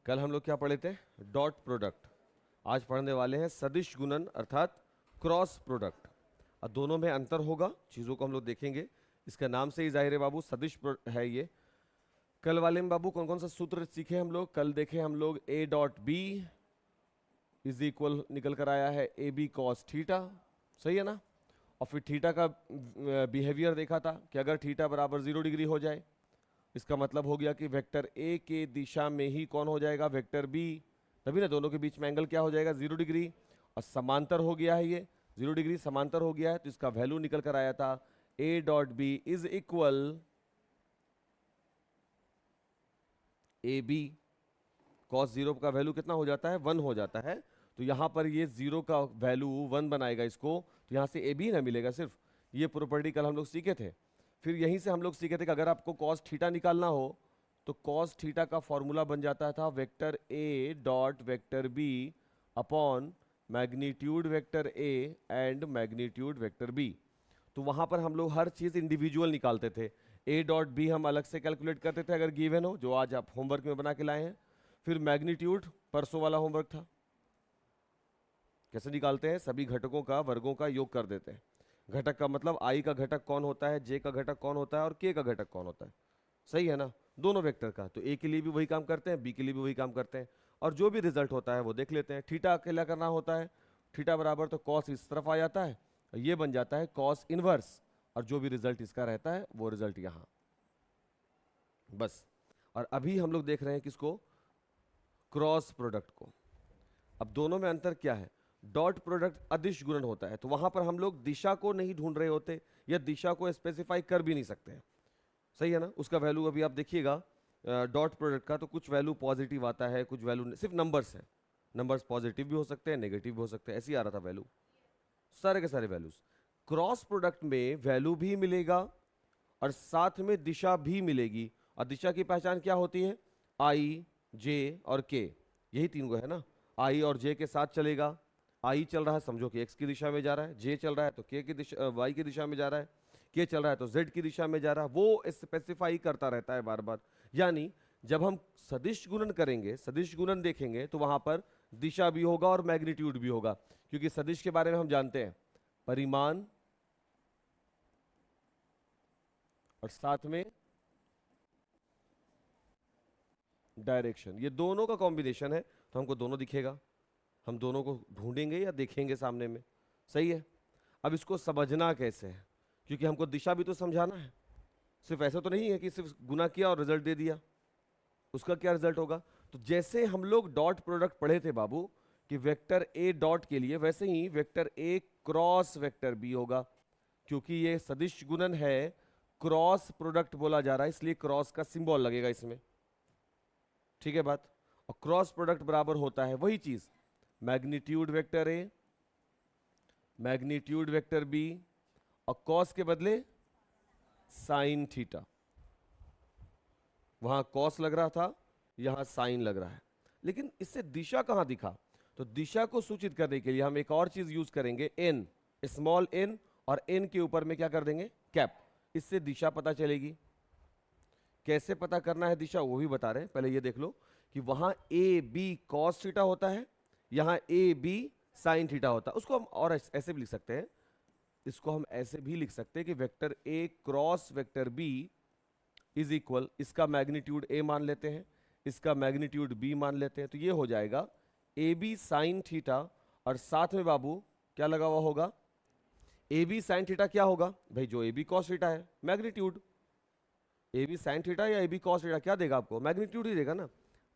कल हम लोग क्या पढ़े थे? Dot product. आज पढ़ने वाले हैं सदिश गुणन अर्थात क्रॉस प्रोडक्ट। अब दोनों में अंतर होगा, चीज़ों को हम लोग देखेंगे। इसका नाम से ही जाहिर है बाबू सदिश है ये। कल वाले में बाबू कौन कौन सा सूत्र सीखे हम लोग? कल देखे हम लोग A dot B is equal निकल कर आया है ए बी कॉस थीटा, सही है ना। और फिर थीटा का बिहेवियर देखा था कि अगर थीटा बराबर 0 डिग्री हो जाए इसका मतलब हो गया कि वेक्टर ए के दिशा में ही कौन हो जाएगा? Vector B. तभी ना दोनों के बीच में एंगल क्या हो जाएगा? 0 डिग्री। और समांतर हो गया है, ये 0 डिग्री समांतर हो गया है, तो इसका वैल्यू निकल कर आया था A dot B is equal A B cos 0 का वैल्यू कितना हो जाता है? 1 हो जाता है। तो यहां पर ये 0 का वैल्यू 1 बनाएगा इसको, तो यहां से ए बी ना मिलेगा सिर्फ। ये प्रॉपर्टी कल हम लोग सीखे थे। फिर यहीं से हम लोग सीखे थे कि अगर आपको कॉस थीटा निकालना हो तो कॉस थीटा का फॉर्मूला बन जाता था vector a dot vector b upon magnitude vector a and magnitude vector b. तो वहां पर हम लोग हर चीज इंडिविजुअल निकालते थे। ए डॉट बी हम अलग से कैलकुलेट करते थे अगर गिवन हो, जो आज आप होमवर्क में बना के लाए हैं। फिर मैग्नीट्यूड परसों वाला होमवर्क था, कैसे निकालते हैं? सभी घटकों का वर्गों का योग कर देते हैं। घटक का मतलब आई का घटक कौन होता है, जे का घटक कौन होता है और के का घटक कौन होता है, सही है ना, दोनों वेक्टर का। तो ए के लिए भी वही काम करते हैं, बी के लिए भी वही काम करते हैं, और जो भी रिजल्ट होता है वो देख लेते हैं। थीटा अकेला करना होता है, थीटा बराबर तो कॉस इस तरफ आ जाता है, ये बन जाता है कॉस इनवर्स, और जो भी रिजल्ट इसका रहता है वो रिजल्ट यहाँ, बस। और अभी हम लोग देख रहे हैं किसको? क्रॉस प्रोडक्ट को। अब दोनों में अंतर क्या है? डॉट प्रोडक्ट अदिश गुणन होता है, तो वहां पर हम लोग दिशा को नहीं ढूंढ रहे होते या दिशा को स्पेसिफाई कर भी नहीं सकते हैं, सही है ना। उसका वैल्यू अभी आप देखिएगा डॉट प्रोडक्ट का, तो कुछ वैल्यू पॉजिटिव आता है, कुछ वैल्यू सिर्फ नंबर्स है। नंबर्स पॉजिटिव भी हो सकते हैं, नेगेटिव भी हो सकते हैं, ऐसे ही आ रहा था वैल्यू, सारे के सारे वैल्यूज। क्रॉस प्रोडक्ट में वैल्यू भी मिलेगा और साथ में दिशा भी मिलेगी। और दिशा की पहचान क्या होती है? आई, जे और के, यही तीन गो है ना। आई और जे के साथ चलेगा। आई चल रहा है समझो कि एक्स की दिशा में जा रहा है, जे चल रहा है तो के की दिशा वाई की दिशा में जा रहा है, के चल रहा है तो जेड की दिशा में जा रहा है। वो स्पेसिफाई करता रहता है बार बार। यानी जब हम सदिश गुणन करेंगे, सदिश गुणन देखेंगे, तो वहां पर दिशा भी होगा और मैग्नीट्यूड भी होगा, क्योंकि सदिश के बारे में हम जानते हैं परिमाण और साथ में डायरेक्शन, ये दोनों का कॉम्बिनेशन है, तो हमको दोनों दिखेगा। हम दोनों को ढूंढेंगे या देखेंगे सामने में, सही है। अब इसको समझना कैसे है? क्योंकि हमको दिशा भी तो समझाना है, सिर्फ ऐसा तो नहीं है कि सिर्फ गुना किया और रिजल्ट दे दिया, उसका क्या रिजल्ट होगा। तो जैसे हम लोग डॉट प्रोडक्ट पढ़े थे बाबू कि वेक्टर ए डॉट के लिए, वैसे ही वेक्टर ए क्रॉस वेक्टर बी होगा, क्योंकि ये सदिश गुणन है, क्रॉस प्रोडक्ट बोला जा रहा है, इसलिए क्रॉस का सिंबल लगेगा इसमें, ठीक है बात। और क्रॉस प्रोडक्ट बराबर होता है वही चीज, magnitude vector a magnitude vector b, और कॉस के बदले साइन थीटा। वहां कॉस लग रहा था, यहां साइन लग रहा है, लेकिन इससे दिशा कहां दिखा? तो दिशा को सूचित करने के लिए हम एक और चीज यूज करेंगे, एन, स्मॉल एन, और एन के ऊपर में क्या कर देंगे? कैप। इससे दिशा पता चलेगी। कैसे पता करना है दिशा वो भी बता रहे हैं, पहले ये देख लो कि वहां ए बी कॉस थीटा होता है, यहां ए बी साइन थीटा होता है। उसको हम और ऐसे भी लिख सकते हैं, इसको हम ऐसे भी लिख सकते हैं कि vector A cross vector b is equal, इसका मैग्नीट्यूड ए मान लेते हैं, इसका मैग्नीट्यूड बी मान लेते हैं, तो ये हो जाएगा ए बी साइन थीटा, और साथ में बाबू क्या लगा हुआ होगा? ए बी साइन थीटा क्या होगा भाई? जो ए बी कॉस थीटा है, magnitude. A b sine theta या ए बी कॉस थीटा क्या देगा आपको? मैग्नीट्यूड ही देगा ना,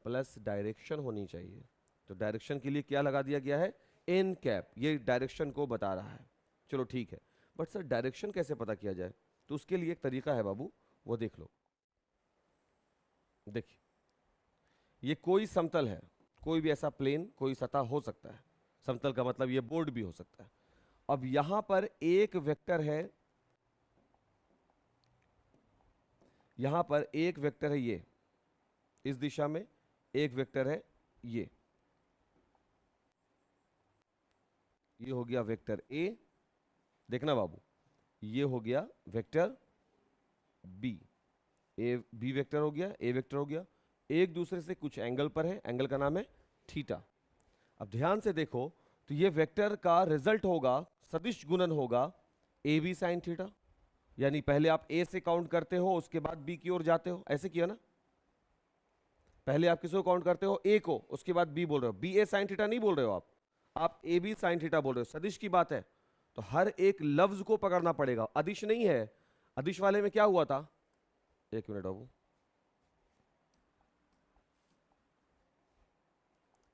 प्लस डायरेक्शन होनी चाहिए। तो डायरेक्शन के लिए क्या लगा दिया गया है? एन कैप, ये डायरेक्शन को बता रहा है। चलो ठीक है, बट सर डायरेक्शन कैसे पता किया जाए? तो उसके लिए एक तरीका है बाबू, वो देख लो। देखिए, ये कोई समतल है, कोई भी ऐसा प्लेन, कोई सतह हो सकता है। समतल का मतलब ये बोर्ड भी हो सकता है। अब यहां पर एक वेक्टर है, यहां पर एक वेक्टर है ये, इस दिशा में एक वेक्टर है ये हो गया वेक्टर ए, देखना बाबू, ये हो गया vector b, a b vector हो गया, ए वेक्टर हो गया। एक दूसरे से कुछ एंगल पर है, एंगल का नाम है थीटा। अब ध्यान से देखो तो ये वेक्टर का रिजल्ट होगा, सदिश गुणन होगा ए बी साइन थीटा, यानी पहले आप ए से काउंट करते हो उसके बाद बी की ओर जाते हो, ऐसे किया ना। पहले आप किसको काउंट करते हो, ए को, उसके बाद बी बोल रहे हो। बी ए साइन थीटा नहीं बोल रहे हो आप ए बी साइन थीटा बोल रहे हो, सदिश की बात है। तो हर एक लफ्ज को पकड़ना पड़ेगा, अदिश नहीं है। अदिश वाले में क्या हुआ था, एक मिनट बाबू,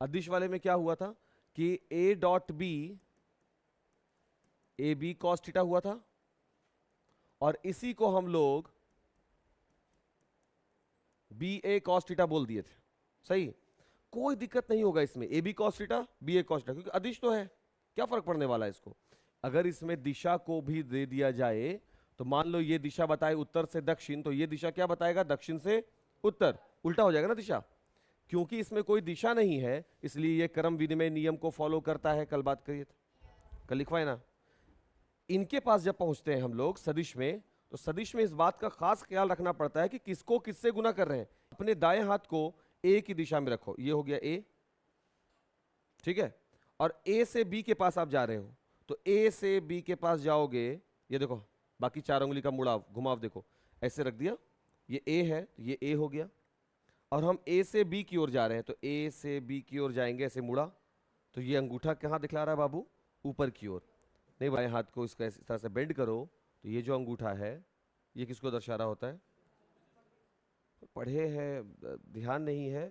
अदिश वाले में क्या हुआ था कि a dot b a B cos theta हुआ था, और इसी को हम लोग बी ए कॉस थीटा बोल दिए थे। सही, कोई दिक्कत नहीं होगा इसमें, a B cos theta b a cos theta, क्योंकि अदिश तो है, क्या फर्क पड़ने वाला है इसको। अगर इसमें दिशा को भी दे दिया जाए तो मान लो ये दिशा बताए उत्तर से दक्षिण, तो ये दिशा क्या बताएगा, दक्षिण से उत्तर, उल्टा हो जाएगा ना दिशा। क्योंकि इसमें कोई दिशा नहीं है इसलिए ये क्रम विनिमय नियम को फॉलो करता है, कल बात करिए, कल लिखवाए ना। इनके पास जब पहुंचते हैं हम लोग सदिश में, तो सदिश में इस बात का खास ख्याल रखना पड़ता है कि किसको किससे गुना कर रहे हैं। अपने दाएं हाथ को ए की दिशा में रखो, ये हो गया ए, ठीक है, और ए से बी के पास आप जा रहे हो, तो ए से बी के पास जाओगे, ये देखो बाकी चार उंगली का मुड़ाव घुमाव देखो, ऐसे रख दिया, ये ए है, ये ए हो गया, और हम ए से बी की ओर जा रहे हैं, तो ए से बी की ओर जाएंगे, ऐसे मुड़ा, तो ये अंगूठा कहाँ दिखला रहा है बाबू, ऊपर की ओर। नहीं, बाएं हाथ को इसका इस तरह से बेंड करो, तो ये जो अंगूठा है ये किसको दर्शा रहा होता है, पढ़े हैं ध्यान नहीं है,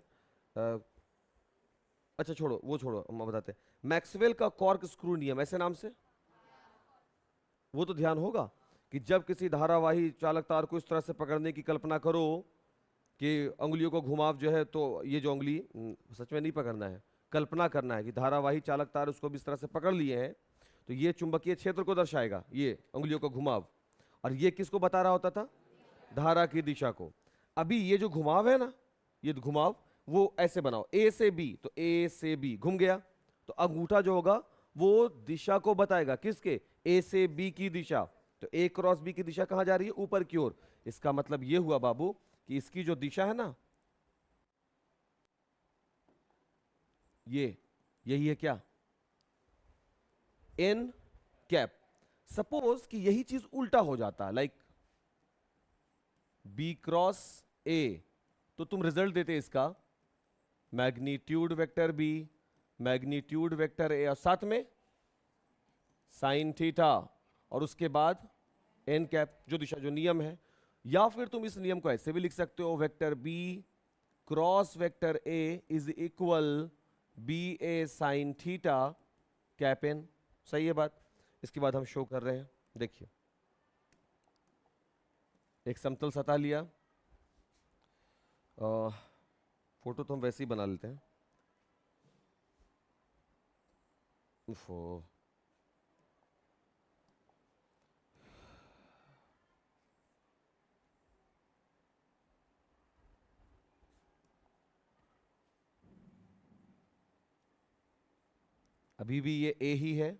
अच्छा छोड़ो वो छोड़ो, हम बताते हैं। मैक्सवेल का कॉर्क स्क्रू नियम, ऐसे नाम से, वो तो ध्यान होगा कि जब किसी धारावाही चालक तार को इस तरह से पकड़ने की कल्पना करो कि अंगुलियों को घुमाव जो है, तो ये जो अंगुली सच में नहीं पकड़ना है, कल्पना करना है कि धारावाही चालक तार उसको भी इस तरह से पकड़ लिए हैं, तो ये चुंबकीय क्षेत्र को दर्शाएगा, ये अंगुलियों का घुमाव, और ये किसको बता रहा होता था, धारा की दिशा को। अभी ये जो घुमाव है ना, ये घुमाव वो ऐसे बनाओ, ए से बी, तो ए से बी घूम गया, तो अंगूठा जो होगा वो दिशा को बताएगा, किसके, ए से बी की दिशा, तो ए क्रॉस बी की दिशा कहां जा रही है, ऊपर की ओर। इसका मतलब ये हुआ बाबू कि इसकी जो दिशा है ना, ये यही है क्या, एन कैप। सपोज कि यही चीज उल्टा हो जाता, लाइक बी क्रॉस ए, तो तुम रिजल्ट देते इसका magnitude vector b, magnitude vector a, और साथ में साइन थीटा, और उसके बाद एन कैप, जो दिशा जो नियम है। या फिर तुम इस नियम को ऐसे भी लिख सकते हो, vector b cross vector a is equal b a sine theta cap n. सही है बात। इसके बाद हम शो कर रहे हैं, देखिए एक समतल सतह लिया, फोटो तो हम वैसे ही बना लेते हैं, उफ़ो, अभी भी ये ए ही है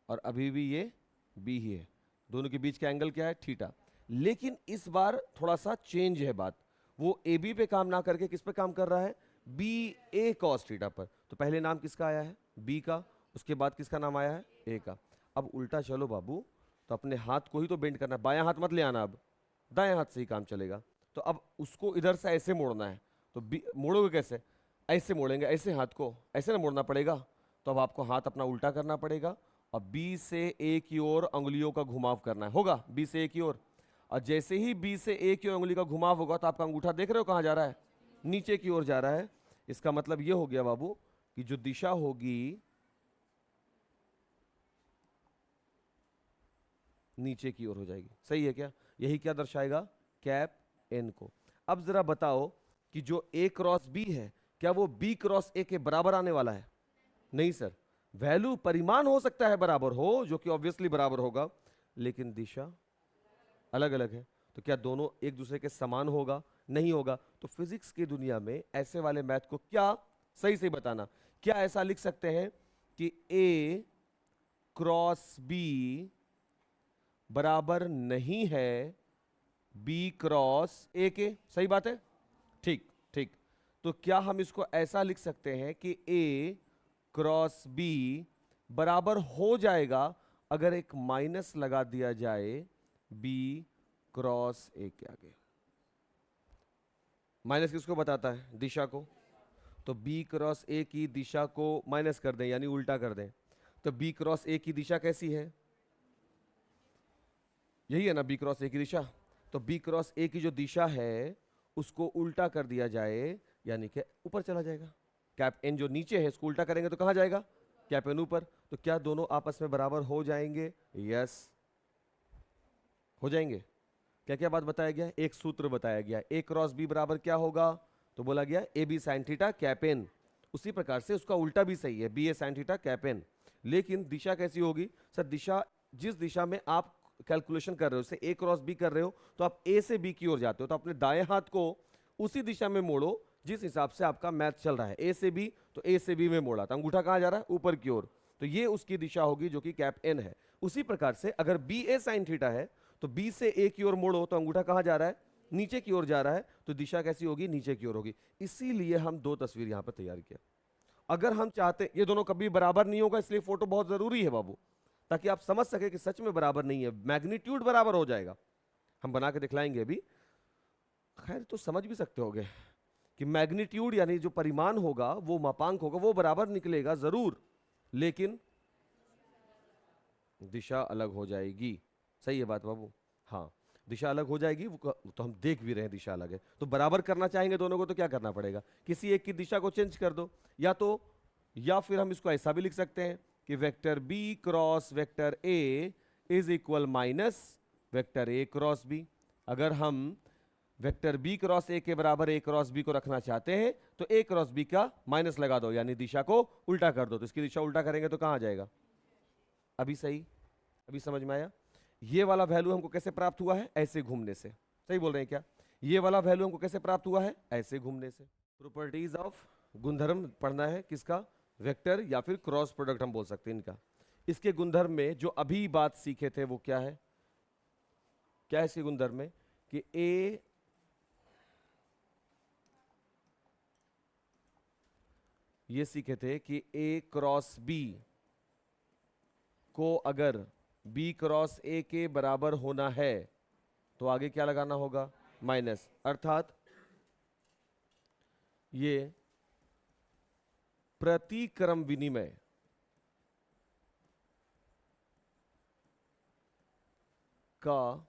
और अभी भी ये बी ही है, दोनों के बीच का एंगल क्या है, थीटा। लेकिन इस बार थोड़ा सा चेंज है बात, वो ए बी पे काम ना करके किस पे काम कर रहा है, बी ए कॉस थीटा पर। तो पहले नाम किसका आया है, बी का, उसके बाद किसका नाम आया है, ए का। अब उल्टा चलो बाबू, तो अपने हाथ को ही तो बेंड करना है, बायां हाथ मत ले आना, अब दाएं हाथ से ही काम चलेगा। तो अब उसको इधर से ऐसे मोड़ना है, तो मोड़ोगे कैसे, ऐसे मोड़ेंगे, ऐसे हाथ को ऐसे ना मोड़ना पड़ेगा। तो अब आपको हाथ अपना उल्टा करना पड़ेगा और बी से ए की ओर अंगुलियों का घुमाव करना है, होगा बी से ए की ओर। और जैसे ही बी से ए की ओर अंगुली का घुमाव होगा तो आपका अंगूठा देख रहे हो कहाँ जा रहा है, नीचे की ओर जा रहा है। इसका मतलब ये हो गया बाबू कि जो दिशा होगी नीचे की ओर हो जाएगी। सही है क्या, यही क्या दर्शाएगा, कैप एन को। अब जरा बताओ कि जो ए क्रॉस बी है क्या वो बी क्रॉस ए के बराबर आने वाला है, नहीं सर, वैल्यू परिमाण हो सकता है बराबर हो, जो कि ऑब्वियसली बराबर होगा, लेकिन दिशा अलग अलग है। तो क्या दोनों एक दूसरे के समान होगा, नहीं होगा। तो फिजिक्स की दुनिया में ऐसे वाले मैथ को क्या, सही से बताना, क्या ऐसा लिख सकते हैं कि ए क्रॉस बी बराबर नहीं है बी क्रॉस ए के, सही बात है, ठीक ठीक। तो क्या हम इसको ऐसा लिख सकते हैं कि A क्रॉस B बराबर हो जाएगा अगर एक माइनस लगा दिया जाए B क्रॉस A के आगे। माइनस किसको बताता है? दिशा को। तो B क्रॉस A की दिशा को माइनस कर दें, यानी उल्टा कर दें। तो B क्रॉस A की दिशा कैसी है? यही है ना B क्रॉस A की दिशा। तो B क्रॉस A की जो दिशा है उसको उल्टा कर दिया जाए, यानी कि ऊपर चला जाएगा। कैप एन जो नीचे है इसको उल्टा करेंगे तो कहां जाएगा? कैप एन ऊपर। तो क्या दोनों आपस में बराबर हो जाएंगे? यस, हो जाएंगे। क्या क्या बात बताया गया? एक सूत्र बताया गया, ए क्रॉस बी बराबर क्या होगा? तो बोला गया a b sine theta cap n. उसी प्रकार से उसका उल्टा भी सही है, b a sine theta cap n. लेकिन दिशा कैसी होगी? सर दिशा, जिस दिशा में आप कैलकुलेशन कर रहे हो, जैसे ए क्रॉस बी कर रहे हो तो आप ए से बी की ओर जाते हो, तो अपने दाएं हाथ को उसी दिशा में मोड़ो जिस हिसाब से आपका मैथ चल रहा है। ए से बी, तो ए से बी में मोड़ा, तो अंगूठा कहां जा रहा है? ऊपर की ओर। तो ये उसकी दिशा होगी जो कि कैप एन है। उसी प्रकार से अगर बी ए साइन थीटा है तो बी से ए की ओर मोड़ो तो अंगूठा कहां जा रहा है? नीचे की ओर जा रहा है, तो दिशा कैसी होगी? नीचे की ओर होगी। इसीलिए हम दो तस्वीर यहां पर तैयार किया। अगर हम चाहते, ये दोनों कभी बराबर नहीं होगा, इसलिए फोटो बहुत जरूरी है बाबू, ताकि आप समझ सके कि सच में बराबर नहीं है। मैग्नीट्यूड बराबर हो जाएगा, हम बना के दिखलाएंगे अभी। खैर तो समझ भी सकते होगे कि मैग्नीट्यूड यानी जो परिमाण होगा, वो मापांक होगा, वो बराबर निकलेगा जरूर, लेकिन दिशा अलग हो जाएगी। सही है बात बाबू? हाँ, दिशा अलग हो जाएगी, तो हम देख भी रहे हैं दिशा अलग है। तो बराबर करना चाहेंगे दोनों को तो क्या करना पड़ेगा? किसी एक की दिशा को चेंज कर दो, या फिर हम इसको ऐसा भी लिख सकते हैं कि vector b cross vector a is equal minus vector A cross b. अगर हम वेक्टर बी क्रॉस ए के बराबर ए क्रॉस बी को रखना चाहते हैं तो ए क्रॉस बी का माइनस लगा दो, यानी दिशा को उल्टा कर दो। तो इसकी दिशा उल्टा करेंगे तो कहां आ जाएगा? अभी सही, अभी समझ में आया? ये वाला वैल्यू हमको कैसे प्राप्त हुआ है? ऐसे घूमने से। सही बोल रहे हैं क्या? ये वाला वैल्यू हमको कैसे प्राप्त हुआ है? ऐसे घूमने से। प्रॉपर्टीज ऑफ, गुणधर्म पढ़ना है किसका? वेक्टर या फिर क्रॉस प्रोडक्ट हम बोल सकते हैं इनका। इसके गुणधर्म में जो अभी बात सीखे थे वो क्या है? क्या है इसके गुणधर्म में? कि ए ये सीखे थे कि ए क्रॉस बी को अगर बी क्रॉस ए के बराबर होना है तो आगे क्या लगाना होगा? माइनस। अर्थात ये प्रतिक्रम विनिमय का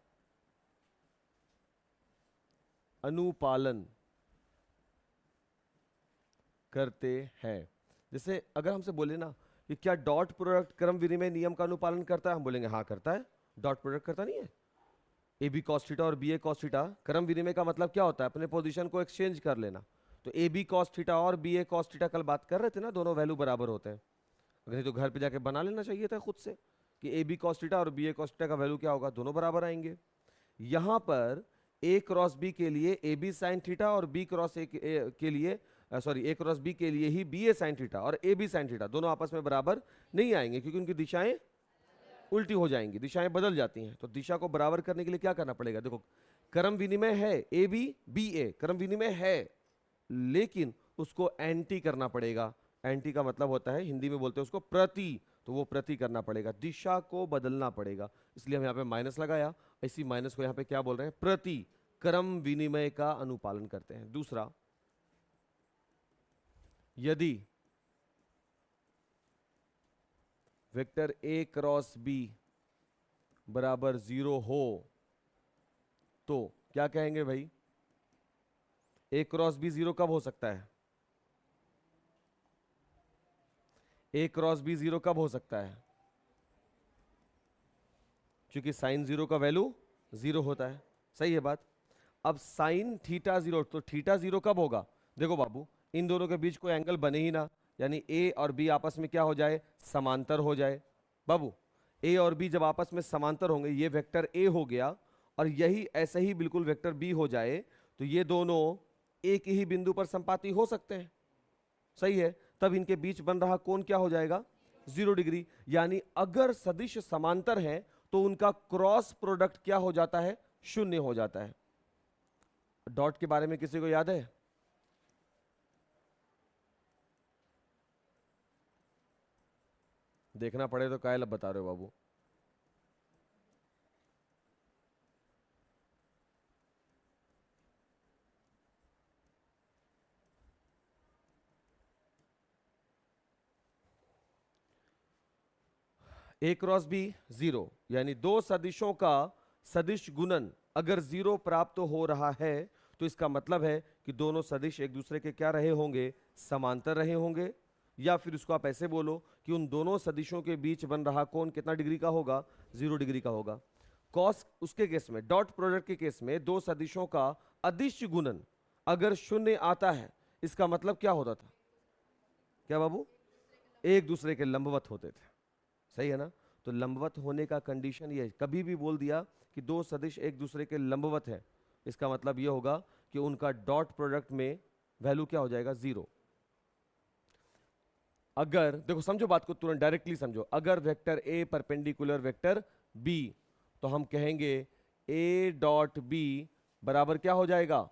अनुपालन करते हैं। जैसे अगर हमसे बोले ना कि क्या डॉट प्रोडक्ट क्रम विनिमय नियम का अनुपालन करता है, हम बोलेंगे हाँ करता है। डॉट प्रोडक्ट करता नहीं है? ए बी कॉस थीटा और बी ए कॉस थीटा, क्रम विनिमय का मतलब क्या होता है? अपने पोजीशन को एक्सचेंज कर लेना। तो ए बी कॉस थीटा और बी ए कॉस थीटा, कल बात कर रहे थे ना, दोनों वैल्यू बराबर होते हैं। नहीं तो घर पे जाके बना लेना चाहिए था खुद से कि ए बी कॉस थीटा और बी ए कॉस थीटा का वैल्यू क्या होगा? दोनों बराबर आएंगे। यहां पर ए क्रॉस बी के लिए ए बी साइन थीटा और बी क्रॉस ए के लिए ए क्रॉस बी के लिए ही बी ए साइन थीटा और ए बी साइन थीटा दोनों आपस में बराबर नहीं आएंगे, क्योंकि उनकी दिशाएं उल्टी हो जाएंगी, दिशाएं बदल जाती हैं। तो दिशा को बराबर करने के लिए क्या करना पड़ेगा? देखो, क्रम विनिमय है ए बी बी ए, क्रम विनिमय है, लेकिन उसको एंटी करना पड़ेगा। एंटी का मतलब होता है, हिंदी में बोलते हैं उसको प्रति, तो वो प्रति करना पड़ेगा, दिशा को बदलना पड़ेगा। इसलिए हम यहाँ पे माइनस लगाया। इसी माइनस को यहाँ पे क्या बोल रहे हैं? प्रति क्रम विनिमय का अनुपालन करते हैं। दूसरा, यदि वेक्टर ए क्रॉस बी बराबर 0 हो तो क्या कहेंगे भाई? ए क्रॉस बी 0 कब हो सकता है? ए क्रॉस बी 0 कब हो सकता है? क्योंकि साइन 0 का वैल्यू 0 होता है। सही है बात? अब साइन थीटा 0, तो थीटा 0 कब होगा? देखो बाबू, इन दोनों के बीच कोई एंगल बने ही ना, यानी ए और बी आपस में क्या हो जाए? समांतर हो जाए। बाबू, ए और बी जब आपस में समांतर होंगे, ये वेक्टर ए हो गया और यही ऐसे ही बिल्कुल वेक्टर बी हो जाए, तो ये दोनों एक ही बिंदु पर संपाती हो सकते हैं। सही है? तब इनके बीच बन रहा कोण क्या हो जाएगा? 0 डिग्री। यानी अगर सदिश समांतर है तो उनका क्रॉस प्रोडक्ट क्या हो जाता है? 0 हो जाता है। डॉट के बारे में किसी को याद है? देखना पड़े तो काय लब बता रहे हो बाबू। ए क्रॉस बी जीरो, यानी दो सदिशों का सदिश गुणन अगर जीरो प्राप्त हो रहा है तो इसका मतलब है कि दोनों सदिश एक दूसरे के क्या रहे होंगे, समांतर रहे होंगे। या फिर उसको आप ऐसे बोलो कि उन दोनों सदिशों के बीच बन रहा कोण कितना डिग्री का होगा, 0 डिग्री का होगा। कॉस उसके केस में, डॉट प्रोडक्ट के केस में दो सदिशों का अदिश गुणन अगर शून्य आता है, इसका मतलब क्या होता था, क्या बाबू, एक दूसरे के लंबवत होते थे। सही है ना। तो लंबवत होने का कंडीशन ये, कभी भी बोल दिया कि दो सदिश एक दूसरे के लंबवत है, इसका मतलब ये होगा कि उनका डॉट प्रोडक्ट में वैल्यू क्या हो जाएगा, 0। अगर देखो समझो बात को, तुरंत डायरेक्टली समझो, अगर vector a perpendicular vector b, तो हम कहेंगे ए डॉट बी बराबर क्या हो जाएगा,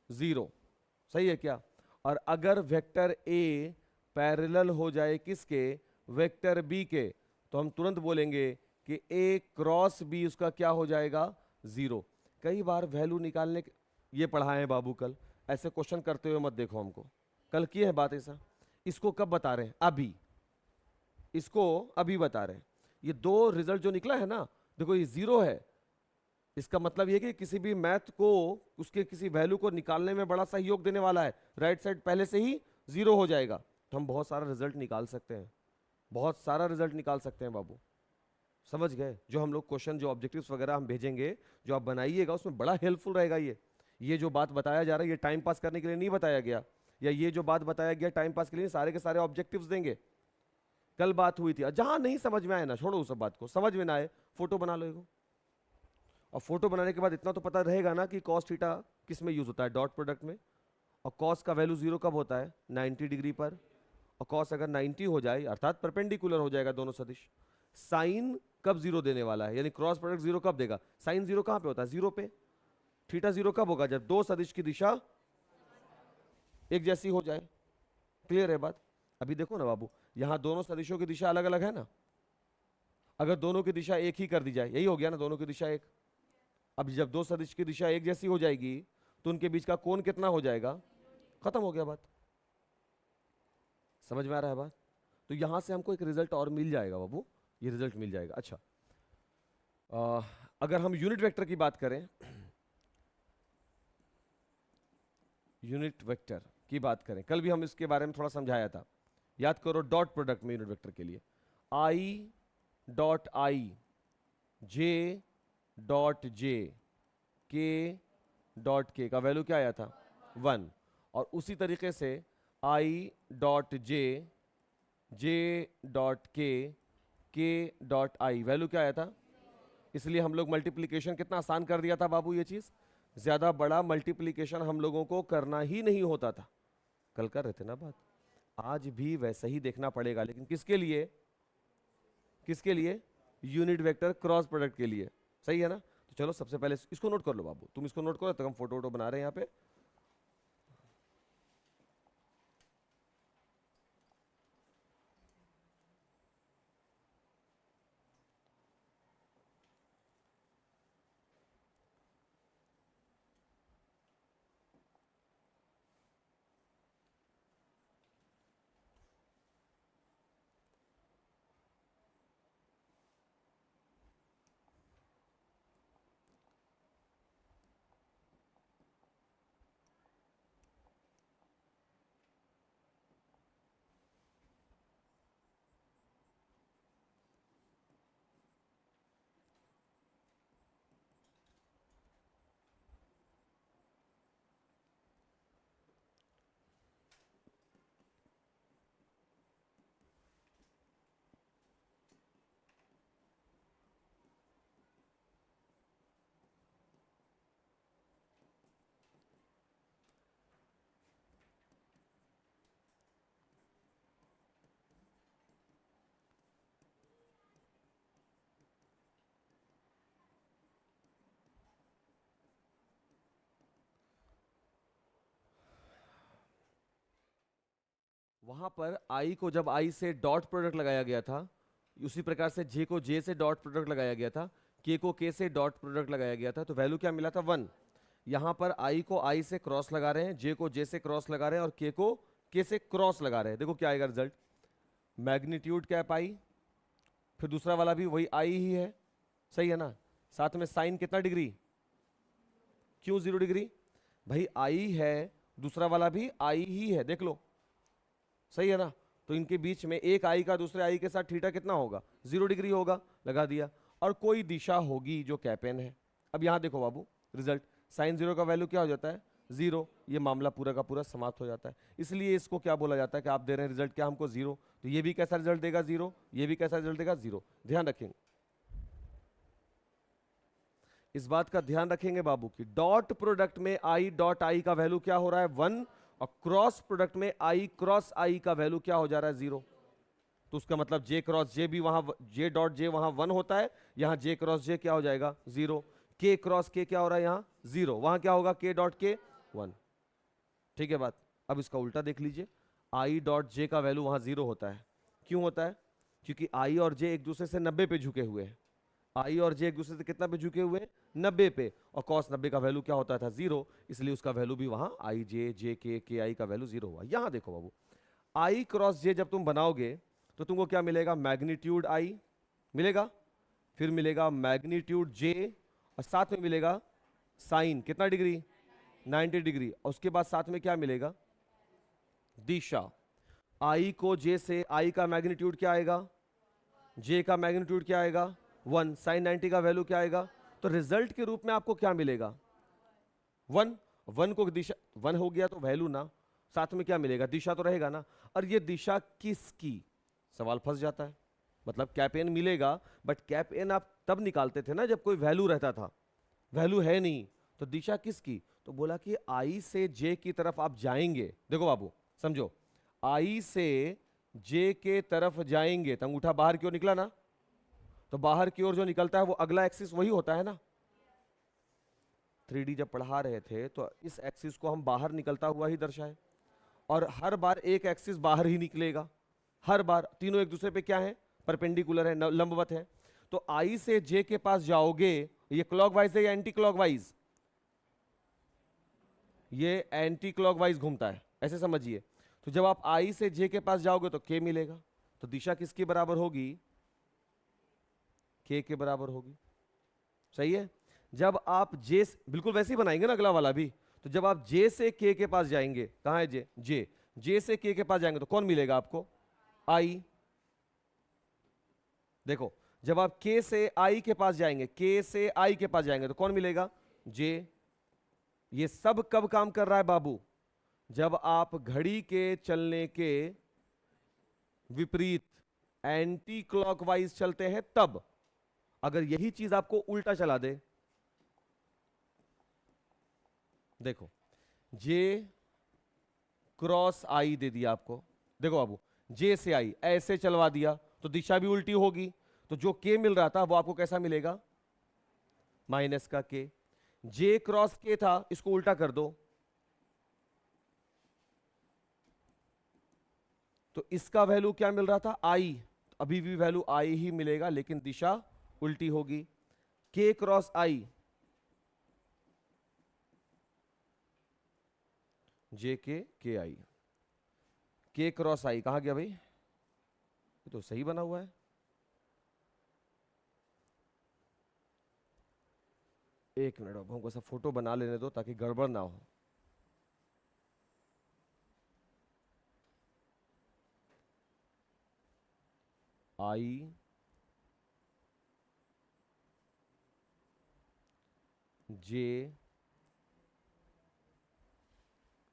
0। सही है क्या। और अगर वेक्टर ए पैरेलल हो जाए किसके, वेक्टर बी के, तो हम तुरंत बोलेंगे कि ए क्रॉस बी उसका क्या हो जाएगा, 0। कई बार वैल्यू निकालने ये पढ़ाए हैं बाबू कल, ऐसे क्वेश्चन करते हुए मत देखो हमको, कल की है बात ऐसा। इसको कब बता रहे हैं, अभी, इसको अभी बता रहे हैं। ये दो रिजल्ट जो निकला है ना, देखो ये 0 है, इसका मतलब ये कि किसी भी मैथ को उसके किसी वैल्यू को निकालने में बड़ा सहयोग देने वाला है, राइट साइड पहले से ही 0 हो जाएगा, तो हम बहुत सारा रिजल्ट निकाल सकते हैं, बहुत सारा रिजल्ट निकाल सकते हैं बाबू। समझ गए। जो हम लोग क्वेश्चन, जो ऑब्जेक्टिव्स वगैरह हम भेजेंगे, जो आप बनाइएगा, उसमें बड़ा हेल्पफुल रहेगा ये जो बात बताया जा रहा है, ये टाइम पास करने के लिए नहीं बताया गया, या ये जो बात बताया गया टाइम पास के लिए, सारे के सारे ऑब्जेक्टिव्स देंगे। कल बात हुई थी, जहां नहीं समझ में आए ना, छोड़ो उस सब बात को, समझ में ना आए फोटो बना लो एगो, और फोटो बनाने के बाद इतना तो पता रहेगा ना कि कॉस थीटा किस में यूज होता है, डॉट प्रोडक्ट में। और कॉस का वैल्यू 0 कब होता है, 90 डिग्री पर। और कॉस अगर 90 हो जाए अर्थात परपेंडिकुलर हो जाएगा दोनों सदिश। साइन कब 0 देने वाला है, यानी क्रॉस प्रोडक्ट 0 कब देगा, साइन 0 कहां पे होता है, 0 पे। थीटा 0 कब होगा, जब दो सदिश की दिशा एक जैसी हो जाए। क्लियर है बात। अभी देखो ना बाबू, यहां दोनों सदिशों की दिशा अलग अलग है ना, अगर दोनों की दिशा एक ही कर दी जाए, यही हो गया ना, दोनों की दिशा एक। अब जब दो सदिश की दिशा एक जैसी हो जाएगी तो उनके बीच का कोण कितना हो जाएगा, खत्म हो गया बात। समझ में आ रहा है बात। तो यहां से हमको एक रिजल्ट और मिल जाएगा बाबू, ये रिजल्ट मिल जाएगा। अच्छा, अगर हम यूनिट वेक्टर की बात करें, यूनिट वेक्टर की बात करें, कल भी हम इसके बारे में थोड़ा समझाया था, याद करो। डॉट प्रोडक्ट में यूनिट वेक्टर के लिए I dot I, J dot J, के डॉट के का वैल्यू क्या आया था, 1। और उसी तरीके से I dot J, J dot के डॉट आई, वैल्यू क्या आया था। इसलिए हम लोग मल्टीप्लीकेशन कितना आसान कर दिया था बाबू, ये चीज ज्यादा बड़ा मल्टीप्लीकेशन हम लोगों को करना ही नहीं होता था, कल कर रहे थे ना बात। आज भी वैसा ही देखना पड़ेगा, लेकिन किसके लिए, किसके लिए, यूनिट वेक्टर क्रॉस प्रोडक्ट के लिए। सही है ना। तो चलो सबसे पहले इसको नोट कर लो बाबू, तुम इसको नोट करो, तब हम फोटो वोटो बना रहे हैं यहाँ पे। वहां पर आई को जब आई से डॉट प्रोडक्ट लगाया गया था, उसी प्रकार से जे को जे से डॉट प्रोडक्ट लगाया गया था, के को के से डॉट प्रोडक्ट लगाया गया था, तो वैल्यू क्या मिला था 1। यहां पर आई को आई से क्रॉस लगा रहे हैं, जे को जे से क्रॉस लगा रहे हैं और के को के से क्रॉस लगा रहे हैं। देखो क्या आएगा रिजल्ट, मैग्नीट्यूड क्या है पाई, फिर दूसरा वाला भी वही आई ही है, सही है ना। साथ में साइन कितना डिग्री, क्यों 0 डिग्री, भाई आई है, दूसरा वाला भी आई ही है, देख लो, सही है ना। तो इनके बीच में एक आई का दूसरे आई के साथ थीटा कितना होगा, 0 डिग्री होगा, लगा दिया। और कोई दिशा होगी जो कैपेन है। अब यहां देखो बाबू रिजल्ट, साइन 0 का वैल्यू क्या हो जाता है 0, ये मामला पूरा का पूरा समाप्त हो जाता है। इसलिए इसको क्या बोला जाता है कि आप दे रहे हैं रिजल्ट क्या हमको 0, तो ये भी कैसा रिजल्ट देगा 0, ये भी कैसा रिजल्ट देगा 0। ध्यान रखेंगे, इस बात का ध्यान रखेंगे बाबू कि डॉट प्रोडक्ट में आई डॉट आई का वैल्यू क्या हो रहा है 1, और क्रॉस प्रोडक्ट में आई क्रॉस आई का वैल्यू क्या हो जा रहा है 0। तो उसका मतलब जे क्रॉस जे भी वहां, जे डॉट जे वहां 1 होता है, यहां जे क्रॉस जे क्या हो जाएगा 0, के क्रॉस के क्या हो रहा है यहाँ 0, वहां क्या होगा के डॉट के 1। ठीक है बात। अब इसका उल्टा देख लीजिए, आई डॉट जे का वैल्यू वहां 0 होता है, क्यों होता है, क्योंकि आई और जे एक दूसरे से 90 पे झुके हुए हैं, आई और जे एक दूसरे से कितना पे झुके हुए हैं 90 पे, और कॉस 90 का वैल्यू क्या होता था 0, इसलिए उसका वैल्यू भी वहां आई जे जे के आई का वैल्यू 0 हुआ। यहां देखो बाबू, आई क्रॉस जे जब तुम बनाओगे तो तुमको क्या मिलेगा, मैग्नीट्यूड आई मिलेगा, फिर मिलेगा मैग्नीट्यूड जे, और साथ में मिलेगा साइन कितना डिग्री 90 डिग्री, और उसके बाद साथ में क्या मिलेगा दिशा। आई को जे से, आई का मैग्नीट्यूड क्या आएगा, जे का मैग्नीट्यूड क्या आएगा 1, साइन 90 का वैल्यू क्या आएगा, तो रिजल्ट के रूप में आपको क्या मिलेगा 1, 1 को दिशा 1 हो गया तो वैल्यू ना, साथ में क्या मिलेगा दिशा तो रहेगा ना। और ये दिशा किसकी, सवाल फंस जाता है, मतलब कैप एन मिलेगा, बट कैप एन आप तब निकालते थे ना जब कोई वैल्यू रहता था, वैल्यू है नहीं, तो दिशा किसकी, तो बोला कि आई से जे की तरफ आप जाएंगे। देखो बाबू समझो, आई से जे के तरफ जाएंगे तो अंगूठा बाहर की ओर निकला ना, तो बाहर की ओर जो निकलता है वो अगला एक्सिस वही होता है ना। 3D जब पढ़ा रहे थे तो इस एक्सिस को हम बाहर निकलता हुआ ही दर्शाए, और हर बार एक एक्सिस बाहर ही निकलेगा, हर बार तीनों एक दूसरे पे क्या है परपेंडिकुलर है, लंबवत है। तो आई से जे के पास जाओगे, ये क्लॉकवाइज है या एंटी क्लॉकवाइज, ये एंटी क्लॉकवाइज घूमता है, ऐसे समझिए। तो जब आप आई से जे के पास जाओगे तो के मिलेगा, तो दिशा किसके बराबर होगी, के बराबर होगी, सही है। जब आप जे, बिल्कुल वैसे ही बनाएंगे ना अगला वाला भी, तो जब आप जे से के पास जाएंगे, कहां है जे जे से के पास जाएंगे तो कौन मिलेगा आपको आई। देखो जब आप के से आई के पास जाएंगे, के से आई के पास जाएंगे तो कौन मिलेगा जे। ये सब कब काम कर रहा है बाबू, जब आप घड़ी के चलने के विपरीत एंटी क्लॉकवाइज चलते हैं तब। अगर यही चीज आपको उल्टा चला दे, देखो जे क्रॉस आई दे दिया आपको, देखो बाबू जे से आई ऐसे चलवा दिया तो दिशा भी उल्टी होगी, तो जो के मिल रहा था वो आपको कैसा मिलेगा माइनस का के। जे क्रॉस के था, इसको उल्टा कर दो तो इसका वैल्यू क्या मिल रहा था आई, अभी भी वैल्यू आई ही मिलेगा लेकिन दिशा उल्टी होगी। के क्रॉस आई, जे के आई, के क्रॉस आई कहां गया भाई, ये तो सही बना हुआ है। एक मिनट अब हमको सब फोटो बना लेने दो ताकि गड़बड़ ना हो। आई जे,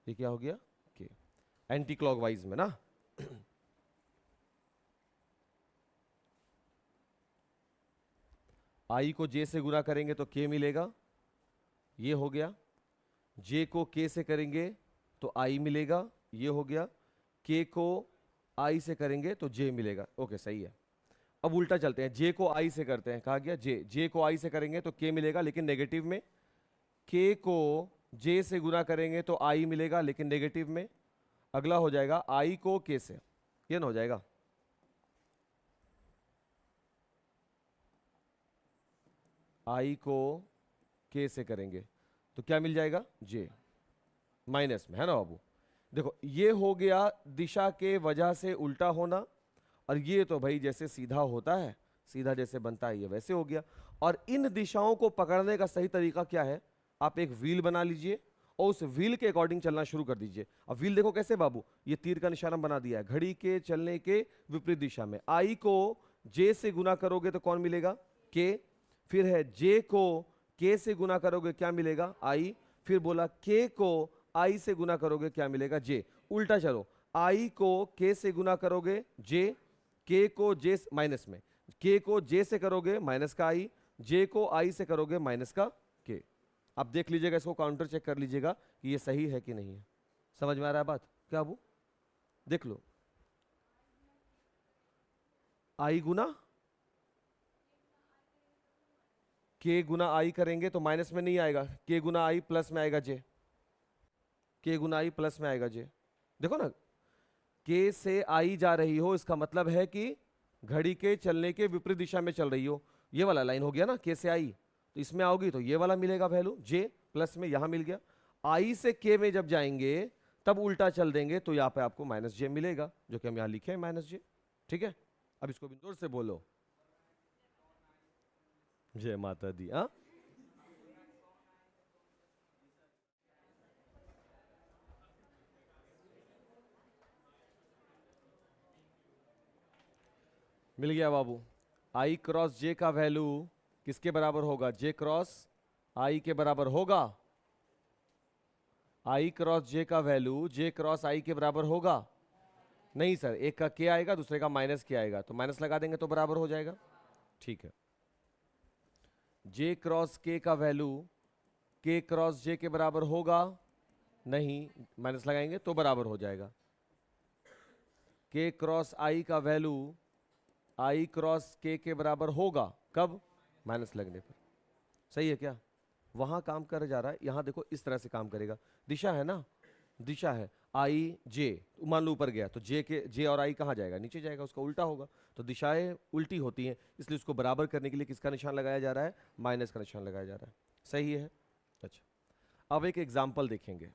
ये क्या हो गया के, एंटी क्लॉकवाइज में ना। आई को जे से गुणा करेंगे तो के मिलेगा, ये हो गया। जे को के से करेंगे तो आई मिलेगा, ये हो गया। के को आई से करेंगे तो जे मिलेगा, ओके सही है। अब उल्टा चलते हैं, जे को आई से करते हैं, कहा गया जे को आई से करेंगे तो के मिलेगा लेकिन नेगेटिव में, के को जे से गुणा करेंगे तो आई मिलेगा लेकिन नेगेटिव में। अगला हो जाएगा आई को के से, ये ना हो जाएगा। आई को के से करेंगे तो क्या मिल जाएगा, जे माइनस में, है ना बाबू। देखो ये हो गया दिशा के वजह से उल्टा होना, और ये तो भाई जैसे सीधा होता है, सीधा जैसे बनता है ये वैसे हो गया। और इन दिशाओं को पकड़ने का सही तरीका क्या है, आप एक व्हील बना लीजिए और उस व्हील के अकॉर्डिंग चलना शुरू कर दीजिए। अब व्हील देखो कैसे बाबू, ये तीर का निशाना बना दिया है, घड़ी के चलने के विपरीत दिशा में। आई को जे से गुना करोगे तो कौन मिलेगा, के। फिर है जे को के से गुना करोगे क्या मिलेगा, आई। फिर बोला के को आई से गुना करोगे क्या मिलेगा, जे। उल्टा चलो, आई को के से गुना करोगे जे, के को जे माइनस में, के को जे से करोगे माइनस का आई, जे को आई से करोगे माइनस का के। अब देख लीजिएगा, इसको काउंटर चेक कर लीजिएगा कि ये सही है कि नहीं है। समझ में आ रहा है बात क्या बाबू, देख लो। आई गुना के गुना आई करेंगे तो माइनस में नहीं आएगा, के गुना आई प्लस में आएगा जे, के गुना आई प्लस में आएगा जे। देखो ना, के से आई जा रही हो इसका मतलब है कि घड़ी के चलने के विपरीत दिशा में चल रही हो। ये वाला लाइन हो गया ना, के से आई, तो इसमें आओगी तो ये वाला मिलेगा वैल्यू, जे प्लस में यहां मिल गया। आई से के में जब जाएंगे तब उल्टा चल देंगे तो यहां पे आपको माइनस जे मिलेगा, जो कि हम यहां लिखे हैं माइनस जे। ठीक है, अब इसको भी जोर से बोलो, जय माता दी। हाँ मिल गया बाबू। आई क्रॉस जे का वैल्यू किसके बराबर होगा, जे क्रॉस आई के बराबर होगा। आई क्रॉस जे का वैल्यू जे क्रॉस आई के बराबर होगा नहीं सर, एक का के आएगा दूसरे का माइनस के आएगा, तो माइनस लगा देंगे तो बराबर हो जाएगा। ठीक है, जे क्रॉस के का वैल्यू के क्रॉस जे के बराबर होगा नहीं, माइनस लगाएंगे तो बराबर हो जाएगा। के क्रॉस आई का वैल्यू आई क्रॉस के बराबर होगा कब, माइनस लगने पर। सही है क्या, वहां काम कर जा रहा है, यहां देखो इस तरह से काम करेगा। दिशा है ना, दिशा है आई जे, मान लो ऊपर गया तो जे और आई कहाँ जाएगा, नीचे जाएगा, उसका उल्टा होगा। तो दिशाएं उल्टी होती हैं, इसलिए उसको बराबर करने के लिए किसका निशान लगाया जा रहा है, माइनस का निशान लगाया जा रहा है। सही है। अच्छा, अब एक एग्जाम्पल देखेंगे।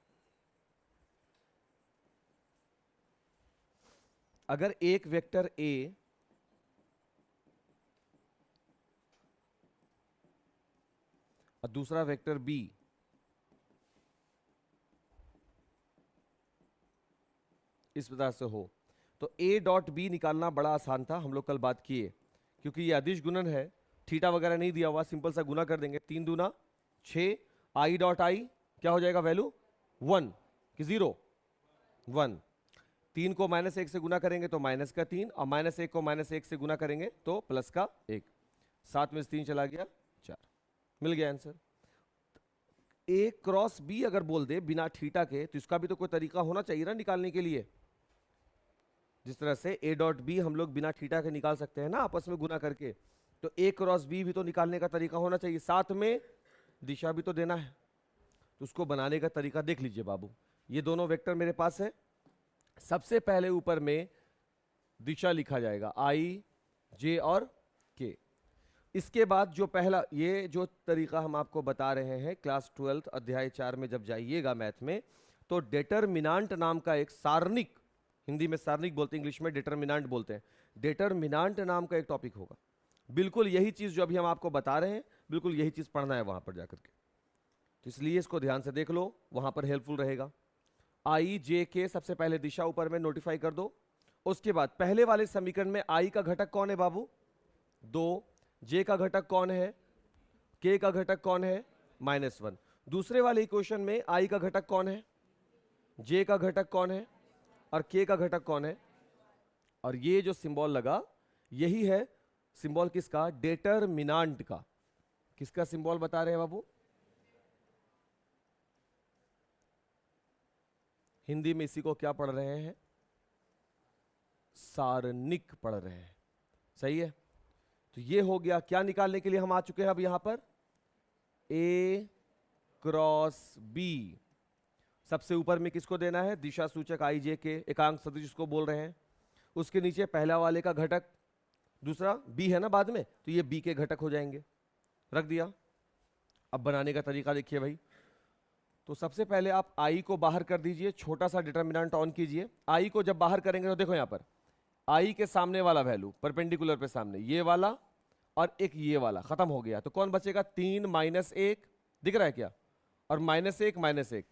अगर एक वेक्टर ए और दूसरा वेक्टर बी इस प्रकार से हो तो ए डॉट बी निकालना बड़ा आसान था, हम लोग कल बात किए। क्योंकि ये अदिश गुणन है, थीटा वगैरह नहीं दिया हुआ, सिंपल सा गुना कर देंगे, 3 दूना 6, आई डॉट आई क्या हो जाएगा वैल्यू 1 कि 0, 1। 3 को -1 से गुना करेंगे तो माइनस का 3, और -1 को -1 से गुना करेंगे तो प्लस का 1, 7 में से 3 चला गया 4, मिल गया आंसर। ए क्रॉस बी अगर बोल दे बिना थीटा के तो इसका भी तो कोई तरीका होना चाहिए ना निकालने के लिए। जिस तरह से ए डॉट बी हम लोग बिना थीटा के निकाल सकते हैं ना आपस में गुना करके, तो ए क्रॉस बी भी तो निकालने का तरीका होना चाहिए, साथ में दिशा भी तो देना है। तो उसको बनाने का तरीका देख लीजिए बाबू। ये दोनों वेक्टर मेरे पास है, सबसे पहले ऊपर में दिशा लिखा जाएगा आई जे और के। इसके बाद जो पहला ये जो तरीका हम आपको बता रहे हैं क्लास 12 अध्याय 4 में जब जाइएगा मैथ में, तो डेटरमिनांट नाम का एक सारणिक, हिंदी में सारणिक बोलते हैं, इंग्लिश में डेटरमिनांट बोलते हैं, डेटरमिनांट नाम का एक टॉपिक होगा। बिल्कुल यही चीज जो अभी हम आपको बता रहे हैं, बिल्कुल यही चीज पढ़ना है वहां पर जाकर के। तो इसलिए इसको ध्यान से देख लो, वहां पर हेल्पफुल रहेगा। आई जे के सबसे पहले दिशा ऊपर में नोटिफाई कर दो। उसके बाद पहले वाले समीकरण में आई का घटक कौन है बाबू 2, जे का घटक कौन है, के का घटक कौन है -1। दूसरे वाले इक्वेशन में आई का घटक कौन है, जे का घटक कौन है और के का घटक कौन है। और ये जो सिंबल लगा यही है सिंबल किसका, डेटरमिनांट का। किसका सिंबल बता रहे हैं बाबू, हिंदी में इसी को क्या पढ़ रहे हैं, सारणिक पढ़ रहे हैं। सही है। तो ये हो गया, क्या निकालने के लिए हम आ चुके हैं अब यहां पर, ए क्रॉस बी। सबसे ऊपर में किसको देना है, दिशा सूचक आई जे के, एकांक सदिश जिसको बोल रहे हैं। उसके नीचे पहला वाले का घटक, दूसरा बी है ना बाद में, तो ये बी के घटक हो जाएंगे। रख दिया। अब बनाने का तरीका देखिए भाई, तो सबसे पहले आप आई को बाहर कर दीजिए, छोटा सा डिटर्मिनेंट ऑन कीजिए। आई को जब बाहर करेंगे तो देखो यहां पर आई के सामने वाला वैल्यू परपेंडिकुलर पे सामने ये वाला और एक ये वाला खत्म हो गया, तो कौन बचेगा? 3 माइनस 1 दिख रहा है क्या? और माइनस 1 माइनस 1,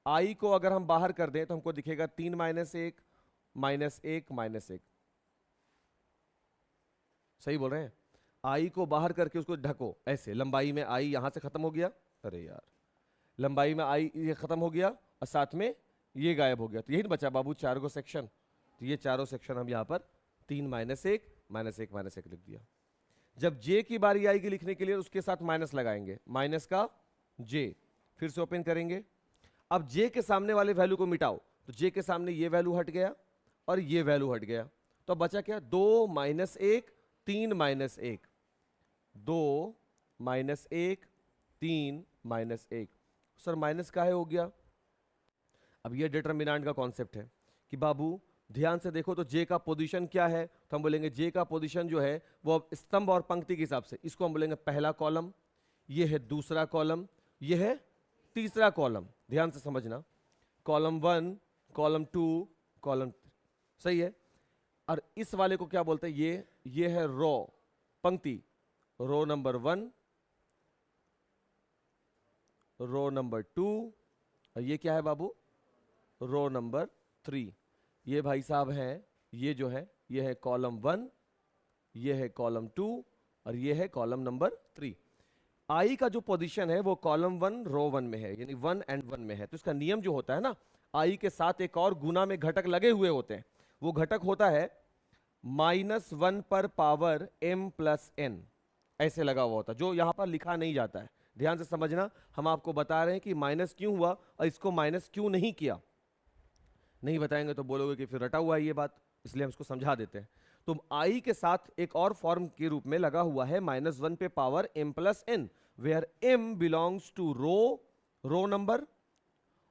आई को अगर हम बाहर कर दें तो हमको दिखेगा 3 माइनस 1 माइनस 1 माइनस 1। सही बोल रहे हैं? आई को बाहर करके उसको ढको ऐसे, लंबाई में आई यहां से खत्म हो गया, अरे यार लंबाई में आई ये खत्म हो गया और साथ में ये गायब हो गया, तो यही नहीं बचा बाबू 4 गो सेक्शन। तो ये चारों सेक्शन हम यहां पर 3 माइनस 1 माइनस 1 माइनस 1 लिख दिया। जब जे की बारी आएगी लिखने के लिए उसके साथ माइनस लगाएंगे, माइनस का जे, फिर से ओपन करेंगे। अब जे के सामने वाले वैल्यू को मिटाओ, तो जे के सामने ये वैल्यू हट गया और ये वैल्यू हट गया, तो बचा क्या? 2 minus 1 3 minus 1, 2 minus 1 3 minus 1। Sir minus का है हो गया। अब ये डिटरमिनेंट का कॉन्सेप्ट है कि बाबू ध्यान से देखो, तो जे का पोजीशन क्या है? तो हम बोलेंगे जे का पोजीशन जो है वो अब स्तंभ और पंक्ति के हिसाब से, इसको हम बोलेंगे पहला कॉलम, ये है दूसरा कॉलम, ये है तीसरा कॉलम। ध्यान से समझना, कॉलम 1 कॉलम 2 कॉलम, सही है। और इस वाले को क्या बोलते हैं? ये है रो, पंक्ति, रो नंबर 1, रो नंबर 2, और ये क्या है बाबू? रो नंबर 3। ये भाई साहब हैं, ये जो है ये है कॉलम 1, ये है कॉलम 2 और ये है कॉलम नंबर 3। आई का जो पोजीशन है वो कॉलम 1 रो 1 में है, यानी 1 एंड 1 में है। तो इसका नियम जो होता है ना, आई के साथ एक और गुना में घटक लगे हुए होते हैं, वो घटक होता है -1 पर पावर m प्लस n, ऐसे लगा हुआ होता है, जो यहां पर लिखा नहीं जाता है। ध्यान से समझना, हम आपको बता रहे हैं कि माइनस क्यों हुआ और इसको माइनस क्यों नहीं किया। नहीं बताएंगे तो बोलोगे कि फिर रटा हुआ है ये बात, इसलिए हम इसको समझा देते हैं। तो आई के साथ एक और फॉर्म के रूप में लगा हुआ है -1 पे power m plus n, where m belongs to row number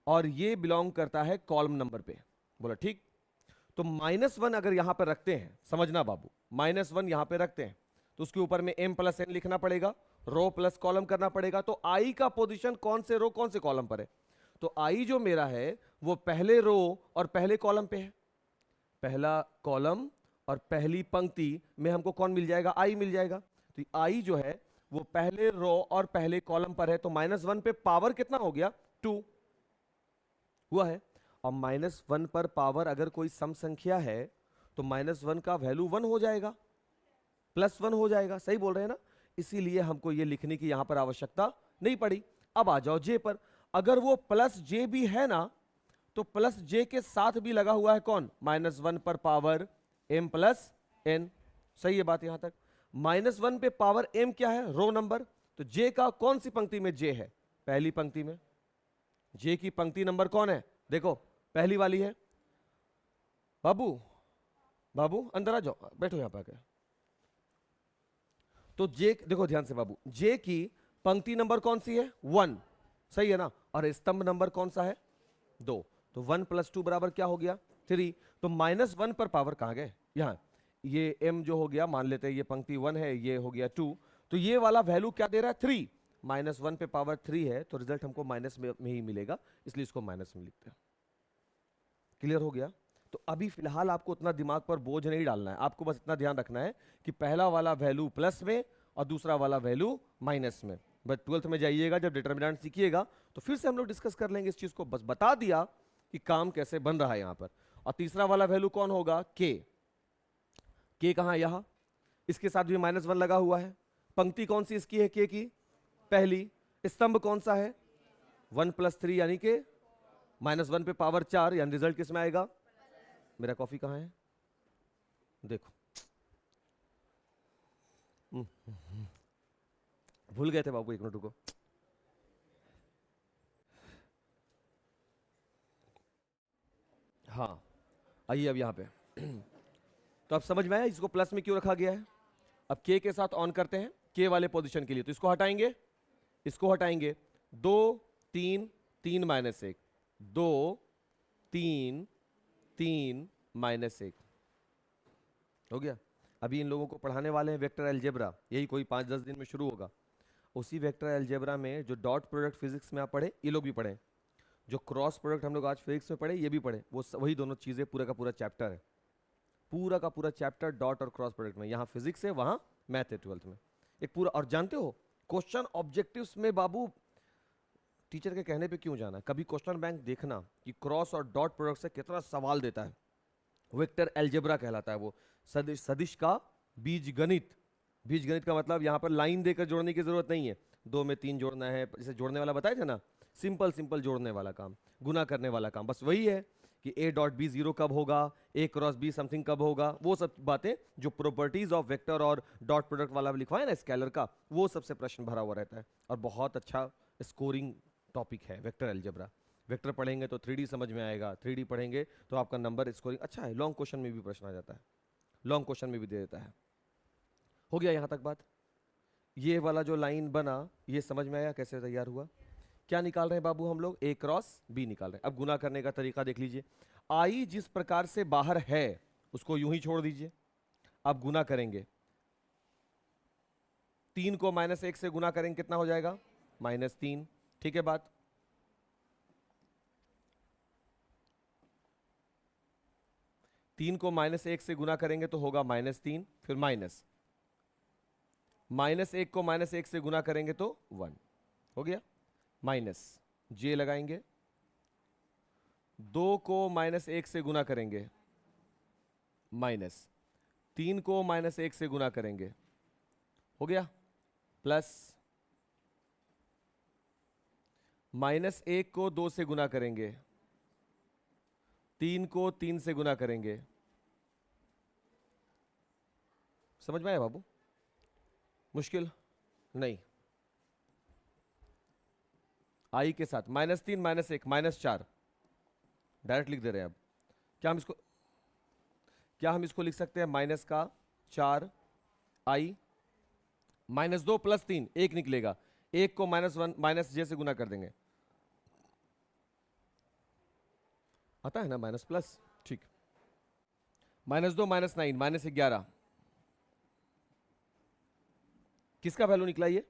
और ये बिलोंग करता है कॉलम नंबर पे। बोला ठीक। तो -1 अगर यहां पर रखते हैं, समझना बाबू, -1 यहां पे रखते हैं तो उसके ऊपर में m प्लस n लिखना पड़ेगा, रो प्लस कॉलम करना पड़ेगा। तो आई का पोजीशन कौन से रो कौन से कॉलम पर है? तो आई जो मेरा है वो पहले रो और पहले कॉलम पे है। पहला कॉलम और पहली पंक्ति में हमको कौन मिल जाएगा? आई मिल जाएगा। तो आई जो है वो पहले रो और पहले कॉलम पर है, तो -1 पे पावर कितना हो गया? 2 हुआ है। और -1 पर पावर अगर कोई सम संख्या है तो -1 का वैल्यू 1 हो जाएगा, +1 हो जाएगा। सही बोल रहे हैं ना? इसीलिए हमको ये लिखने की यहां पर आवश्यकता नहीं पड़ी। अब आ जाओ जे पर, अगर वो प्लस जे भी है ना, तो प्लस जे के साथ भी लगा हुआ है कौन? -1 पर पावर m प्लस n। सही है बात यहां तक? -1 पे पावर m क्या है? Row number. तो जे का कौन सी पंक्ति में जे है? पहली पंक्ति में। जे की पंक्ति नंबर कौन है? देखो पहली वाली है। बाबू बाबू अंदर आ जाओ, बैठो यहां पर आके। तो जे देखो ध्यान से बाबू, जे की पंक्ति नंबर कौन सी है? 1, सही है ना? और स्तंभ नंबर कौन सा है? 2। तो 1 + 2 बराबर क्या हो गया? 3। तो -1 पर पावर कहां गए? यहां। ये m जो हो गया, मान लेते हैं ये पंक्ति 1 है, ये हो गया 2, तो ये वाला वैल्यू क्या दे रहा है? 3। -1 पे पावर 3 है तो रिजल्ट हमको माइनस में ही मिलेगा, इसलिए इसको माइनस में लिखते हैं। क्लियर हो गया? तो अभी फिलहाल आपको उतना दिमाग पर बोझ नहीं डालना है, आपको बस इतना ध्यान रखना है कि पहला वाला वैल्यू प्लस में और दूसरा वाला वैल्यू माइनस में। बट 12th में जाइएगा जब डिटर्मिनेंट सीखिएगा तो फिर से हम लोग डिस्कस कर लेंगे इस चीज को, बस बता दिया कि काम कैसे बन रहा है यहां पर। और तीसरा वाला वैल्यू कौन होगा? के कहां? यहां। इसके साथ भी -1 लगा हुआ है। पंक्ति कौन सी इसकी है? के की पहली। स्तंभ कौन सा है? 1 + 3 यानी कि -1 पे पावर 4, यानी रिजल्ट किस में आएगा? मेरा कॉफी कहां है? देखो भूल गए थे बाबू, 1 मिनट रुको। हाँ आइए अब यहां पे तो अब समझ में आया इसको प्लस में क्यों रखा गया है। अब के साथ ऑन करते हैं, के वाले पोजीशन के लिए, तो इसको हटाएंगे, इसको हटाएंगे। 2 3 3 -1, 2 3 3 -1 हो गया। अभी इन लोगों को पढ़ाने वाले हैं वेक्टर अलजेब्रा, यही कोई 5-10 दिन में शुरू होगा। उसी वेक्टर अलजेब्रा में जो डॉट प्रोडक्ट फिजिक्स में आप पढ़े, ये लोग भी पढ़े, जो क्रॉस प्रोडक्ट हम लोग आज फिजिक्स में पढ़े, ये भी पढ़े, वो वही दोनों चीज़ें पूरा का पूरा चैप्टर है, पूरा का पूरा चैप्टर डॉट और क्रॉस प्रोडक्ट में। यहाँ फिजिक्स है, वहाँ मैथ है 12th में, एक पूरा। और जानते हो क्वेश्चन ऑब्जेक्टिव्स में बाबू टीचर के कहने पे क्यों जाना, कभी क्वेश्चन बैंक देखना कि क्रॉस और डॉट प्रोडक्ट से कितना सवाल देता है। वेक्टर अलजेब्रा कहलाता है वो, सदिश, सदिश का बीज गणित। बीज गणित का मतलब यहाँ पर लाइन देकर जोड़ने की जरूरत नहीं है, 2 में 3 जोड़ना है, जैसे जोड़ने वाला बताए थे ना, सिंपल सिंपल जोड़ने वाला काम, गुना करने वाला काम, बस वही है कि a डॉट बी 0 कब होगा, a क्रॉस बी समथिंग कब होगा, वो सब बातें जो प्रॉपर्टीज ऑफ वेक्टर और डॉट प्रोडक्ट वाला लिखवाए ना स्केलर का, वो सबसे प्रश्न भरा हुआ रहता है। और बहुत अच्छा स्कोरिंग टॉपिक है वेक्टर अलजेब्रा। वेक्टर पढ़ेंगे तो 3D समझ में आएगा, 3D पढ़ेंगे तो आपका नंबर स्कोरिंग अच्छा है। लॉन्ग क्वेश्चन में भी प्रश्न आ जाता है, लॉन्ग क्वेश्चन में भी दे देता है। हो गया यहाँ तक बात। ये वाला जो लाइन बना, ये समझ में आया कैसे तैयार हुआ। क्या निकाल रहे हैं बाबू हम लोग, ए क्रॉस बी निकाल रहे हैं। अब गुना करने का तरीका देख लीजिए, आई जिस प्रकार से बाहर है उसको यूं ही छोड़ दीजिए। अब गुना करेंगे, 3 को -1 से गुना करेंगे कितना हो जाएगा, -3। ठीक है बात। तीन को -1 से गुना करेंगे तो होगा -3, फिर -1 को -1 से गुना करेंगे तो 1 हो गया, माइनस जे लगाएंगे। 2 को -1 से गुना करेंगे, -3 को -1 से गुना करेंगे, हो गया, प्लस -1 को 2 से गुना करेंगे, 3 को 3 से गुना करेंगे। समझ में आया बाबू, मुश्किल नहीं। आई के साथ -3 -1 -4 डायरेक्ट लिख दे रहे हैं। अब क्या हम इसको लिख सकते हैं -4 आई, -2 + 3 1 निकलेगा, 1 को -1 - जे से गुना कर देंगे, आता है ना माइनस प्लस, ठीक। -2 -9 -11, किसका वैल्यू निकला ये,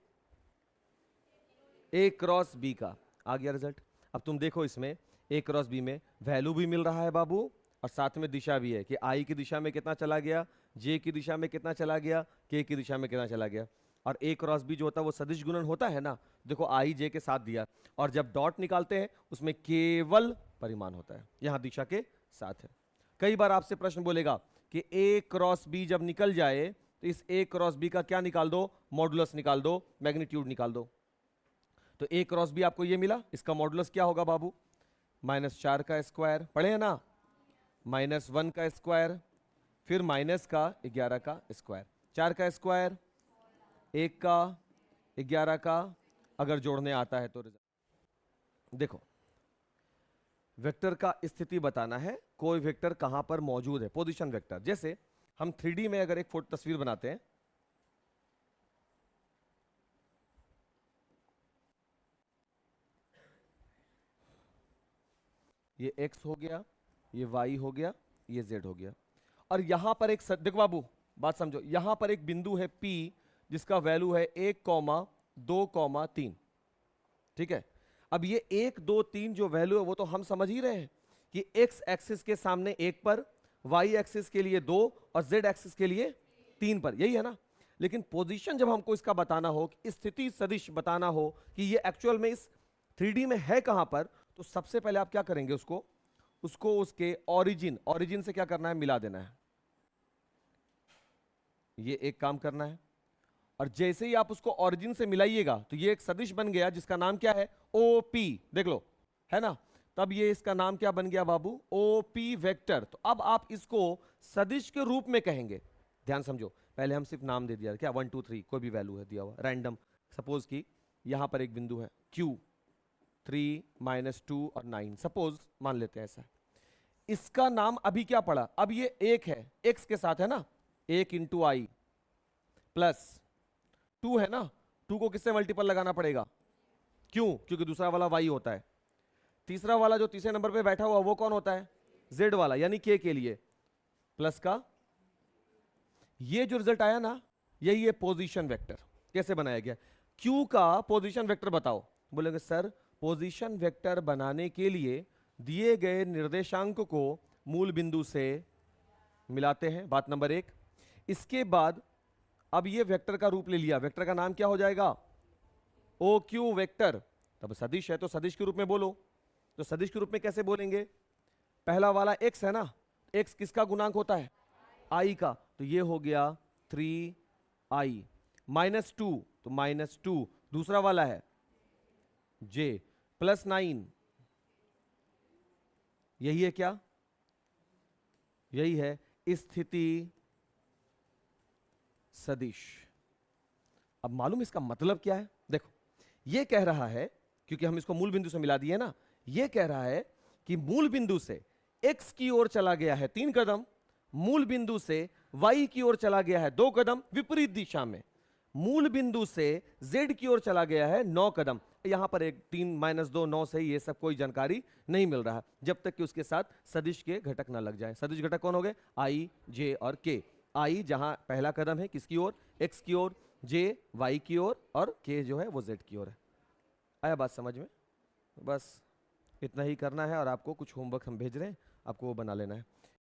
ए क्रॉस बी का। आ गया रिजल्ट। अब तुम देखो इसमें ए क्रॉस बी में वैल्यू भी मिल रहा है बाबू, और साथ में दिशा भी है कि आई की दिशा में कितना चला गया, जे की दिशा में कितना चला गया, के की दिशा में कितना चला गया। और ए क्रॉस बी जो होता है वो सदिश गुणन होता है ना, देखो आई जे के साथ दिया, और जब डॉट निकालते हैं उसमें केवल परिमाण होता है, यहां दिशा के साथ है। कई बार आपसे प्रश्न बोलेगा कि ए क्रॉस बी जब निकल जाए तो इस ए क्रॉस बी का क्या निकाल दो, मॉडुलस निकाल दो, मैग्नीट्यूड निकाल दो। तो ए क्रॉस बी आपको ये मिला, इसका मॉडुलस क्या होगा बाबू, -4 का स्क्वायर, पढ़े हैं ना, -1 का स्क्वायर, फिर -11 का स्क्वायर, 4 का स्क्वायर, 1 का, 11 का, अगर जोड़ने आता है तो रिजल्ट। देखो वेक्टर का स्थिति बताना है, कोई वेक्टर कहां पर मौजूद है, पोजीशन वेक्टर। जैसे हम 3D में अगर एक फोटो तस्वीर बनाते हैं, ये x हो गया, ये y हो गया, ये z हो गया, और यहां पर एक देखो बाबू बात समझो, यहां पर एक बिंदु है P जिसका वैल्यू है 1, 2, 3। ठीक है, अब ये 1, 2, 3 जो वैल्यू है वो तो हम समझ ही रहे हैं कि x एक्सिस के सामने 1 पर, y एक्सिस के लिए 2 और z एक्सिस के लिए 3 पर, यही है ना। लेकिन पोजीशन जब हमको इसका बताना हो, स्थिति सदिश बताना हो कि ये एक्चुअल में इस 3D में है कहां पर, तो सबसे पहले आप क्या करेंगे, उसको उसके ओरिजिन से क्या करना है, मिला देना है। ये एक काम करना है, और जैसे ही आप उसको ओरिजिन से मिलाइएगा तो ये एक सदिश बन गया जिसका नाम क्या है, OP, देख लो है ना। तब ये इसका नाम क्या बन गया बाबू, OP वेक्टर। तो अब आप इसको सदिश के रूप में कहेंगे। ध्यान समझो, पहले हम सिर्फ नाम दे दिया क्या, 1, 2, 3 कोई भी वैल्यू है दिया हुआ रैंडम। सपोज कि यहां पर एक बिंदु है Q, 3, -2 और 9, सपोज मान लेते हैं ऐसा। इसका नाम अभी क्या पड़ा, अब ये 1 है, x के साथ है ना, 1 × I प्लस 2 है ना, 2 को किससे मल्टीपल लगाना पड़ेगा, क्यों, क्योंकि दूसरा वाला y होता है। तीसरा वाला जो तीसरे नंबर पे बैठा हुआ वो कौन होता है, z वाला, यानी k के लिए प्लस का। ये जो रिजल्ट आया ना, यही है पोजीशन वेक्टर। कैसे बनाया गया, क्यू का पोजीशन वेक्टर बताओ। बोलेंगे सर पोजीशन वेक्टर बनाने के लिए दिए गए निर्देशांक को मूल बिंदु से मिलाते हैं, बात नंबर 1। इसके बाद अब ये वेक्टर का रूप ले लिया, वेक्टर का नाम क्या हो जाएगा, ओ क्यू वेक्टर। तब सदिश है तो सदिश के रूप में बोलो। तो सदिश के रूप में कैसे बोलेंगे, पहला वाला x है ना, x किसका गुणांक होता है, i का, तो ये हो गया 3i -2, तो -2। दूसरा वाला है j +9, यही है क्या, यही है स्थिति सदिश। अब मालूम इसका मतलब क्या है, देखो ये कह रहा है, क्योंकि हम इसको मूल बिंदु से मिला दिए ना, ये कह रहा है कि मूल बिंदु से x की ओर चला गया है 3 कदम, मूल बिंदु से y की ओर चला गया है 2 कदम विपरीत दिशा में, मूल बिंदु से z की ओर चला गया है 9 कदम। यहां पर एक 3 -2 9 से ये सब कोई जानकारी नहीं मिल रहा जब तक कि उसके साथ सदिश के घटक ना लग जाए। सदिश घटक कौन हो गए, i, j और k। i जहां पहला कदम है किसकी ओर, x की ओर, j y की ओर और k जो है वो z की ओर है। आया बात समझ में, बस इतना ही करना है और आपको कुछ होमवर्क हम भेज रहे हैं, आपको वो बना लेना है।